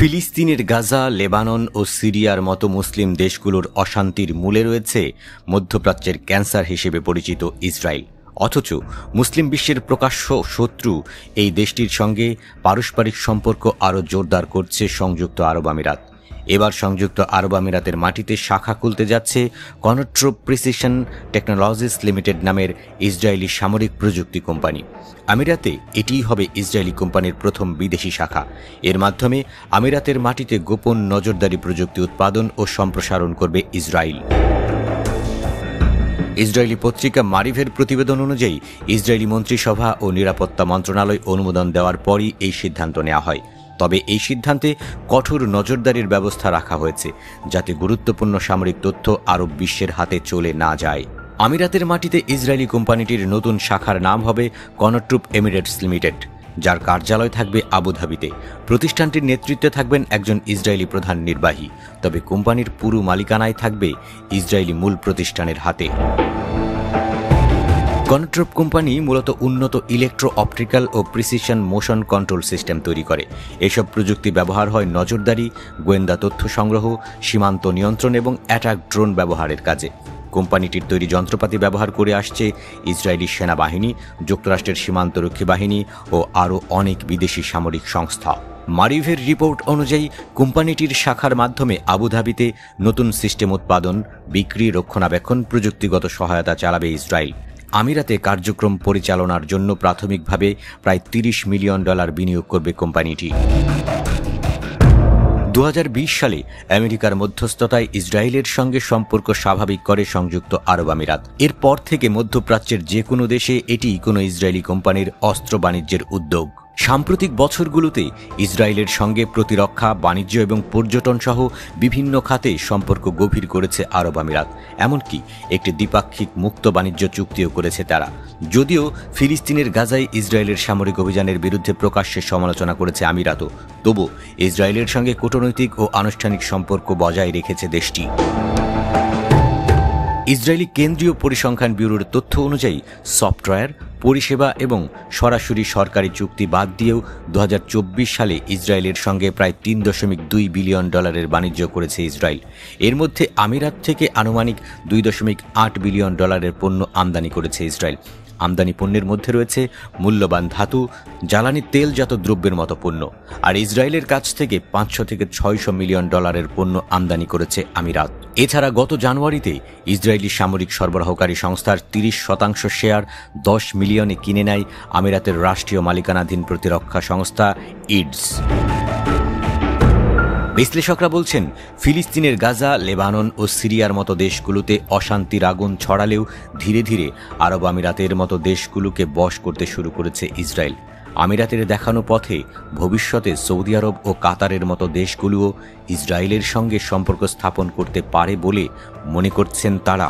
ফিলিস্তিনের গাজা, লেবানন ও সিরিয়ার মতো মুসলিম দেশগুলোর অশান্তির মূলে রয়েছে মধ্যপ্রাচ্যের ক্যান্সার হিসেবে পরিচিত ইসরায়েল। অথচ মুসলিম বিশ্বের প্রকাশ্য শত্রু এই দেশটির সঙ্গে পারস্পরিক সম্পর্ক আরও জোরদার করছে সংযুক্ত আরব আমিরাত। এবার সংযুক্ত আরব আমিরাতের মাটিতে শাখা খুলতে যাচ্ছে কনট্রোপ প্রিসিশন টেকনোলজিস লিমিটেড নামের ইসরায়েলি সামরিক প্রযুক্তি কোম্পানি। আমিরাতে এটিই হবে ইসরায়েলি কোম্পানির প্রথম বিদেশি শাখা। এর মাধ্যমে আমিরাতের মাটিতে গোপন নজরদারি প্রযুক্তি উৎপাদন ও সম্প্রসারণ করবে ইসরায়েল। ইসরায়েলি পত্রিকা মারিভের প্রতিবেদন অনুযায়ী ইসরায়েলি মন্ত্রিসভা ও নিরাপত্তা মন্ত্রণালয় অনুমোদন দেওয়ার পরই এই সিদ্ধান্ত নেওয়া হয়। তবে এই সিদ্ধান্তে কঠোর নজরদারির ব্যবস্থা রাখা হয়েছে, যাতে গুরুত্বপূর্ণ সামরিক তথ্য আরব বিশ্বের হাতে চলে না যায়। আমিরাতের মাটিতে ইসরায়েলি কোম্পানিটির নতুন শাখার নাম হবে কনট্রোপ এমিরেটস লিমিটেড, যার কার্যালয় থাকবে আবুধাবিতে। প্রতিষ্ঠানটির নেতৃত্বে থাকবেন একজন ইসরায়েলি প্রধান নির্বাহী, তবে কোম্পানির পুরো মালিকানায় থাকবে ইসরায়েলি মূল প্রতিষ্ঠানের হাতে। কনট্রোপ কোম্পানি মূলত উন্নত ইলেকট্রো অপটিক্যাল ও প্রিসিশন মোশন কন্ট্রোল সিস্টেম তৈরি করে। এসব প্রযুক্তি ব্যবহার হয় নজরদারি, গোয়েন্দা তথ্য সংগ্রহ, সীমান্ত নিয়ন্ত্রণ এবং অ্যাটাক ড্রোন ব্যবহারের কাজে। কোম্পানিটির তৈরি যন্ত্রপাতি ব্যবহার করে আসছে ইসরায়েলি সেনাবাহিনী, যুক্তরাষ্ট্রের সীমান্তরক্ষী বাহিনী ও আরও অনেক বিদেশি সামরিক সংস্থা। মারিভের রিপোর্ট অনুযায়ী কোম্পানিটির শাখার মাধ্যমে আবুধাবিতে নতুন সিস্টেম উৎপাদন, বিক্রি, রক্ষণাবেক্ষণ, প্রযুক্তিগত সহায়তা চালাবে ইসরায়েল। আমিরাতে কার্যক্রম পরিচালনার জন্য প্রাথমিকভাবে প্রায় $30 মিলিয়ন বিনিয়োগ করবে কোম্পানিটি। 2020 সালে আমেরিকার মধ্যস্থতায় ইসরায়েলের সঙ্গে সম্পর্ক স্বাভাবিক করে সংযুক্ত আরব আমিরাত। এরপর থেকে মধ্যপ্রাচ্যের যে কোনো দেশে এটি কোনো ইসরায়েলি কোম্পানির অস্ত্র বাণিজ্যের উদ্যোগ। সাম্প্রতিক বছরগুলোতে ইসরায়েলের সঙ্গে প্রতিরক্ষা, বাণিজ্য এবং পর্যটন সহ বিভিন্ন খাতে সম্পর্ক গভীর করেছে আরব আমিরাত। এমনকি একটি দ্বিপাক্ষিক মুক্ত বাণিজ্য চুক্তিও করেছে তারা। যদিও ফিলিস্তিনের গাজায় ইসরায়েলের সামরিক অভিযানের বিরুদ্ধে প্রকাশ্যে সমালোচনা করেছে আমিরাতও, তবু ইসরায়েলের সঙ্গে কূটনৈতিক ও আনুষ্ঠানিক সম্পর্ক বজায় রেখেছে দেশটি। ইসরায়েলি কেন্দ্রীয় পরিসংখ্যান ব্যুরোর তথ্য অনুযায়ী সফটওয়্যার, পরিষেবা এবং সরাসরি সরকারি চুক্তি বাদ দিয়েও 2024 সালে ইসরায়েলের সঙ্গে প্রায় $3.2 বিলিয়ন বাণিজ্য করেছে ইসরায়েল। এর মধ্যে আমিরাত থেকে আনুমানিক $2.8 বিলিয়ন পণ্য আমদানি করেছে ইসরায়েল। আমদানি পণ্যের মধ্যে রয়েছে মূল্যবান ধাতু, জ্বালানি তেলজাত দ্রব্যের মতো পণ্য। আর ইসরায়েলের কাছ থেকে $500 থেকে $600 মিলিয়ন পণ্য আমদানি করেছে আমিরাত। এছাড়া গত জানুয়ারিতে ইসরায়েলি সামরিক সরবরাহকারী সংস্থার 30% শেয়ার 10 মিলিয়নে কিনে নেয় আমিরাতের রাষ্ট্রীয় মালিকানাধীন প্রতিরক্ষা সংস্থা ইডস। বিশ্লেষকরা বলছেন, ফিলিস্তিনের গাজা, লেবানন ও সিরিয়ার মতো দেশগুলোতে অশান্তির আগুন ছড়ালেও ধীরে ধীরে আরব আমিরাতের মতো দেশগুলোকে বশ করতে শুরু করেছে ইসরায়েল। আমিরাতের দেখানো পথে ভবিষ্যতে সৌদি আরব ও কাতারের মতো দেশগুলোও ইসরায়েলের সঙ্গে সম্পর্ক স্থাপন করতে পারে বলে মনে করছেন তারা।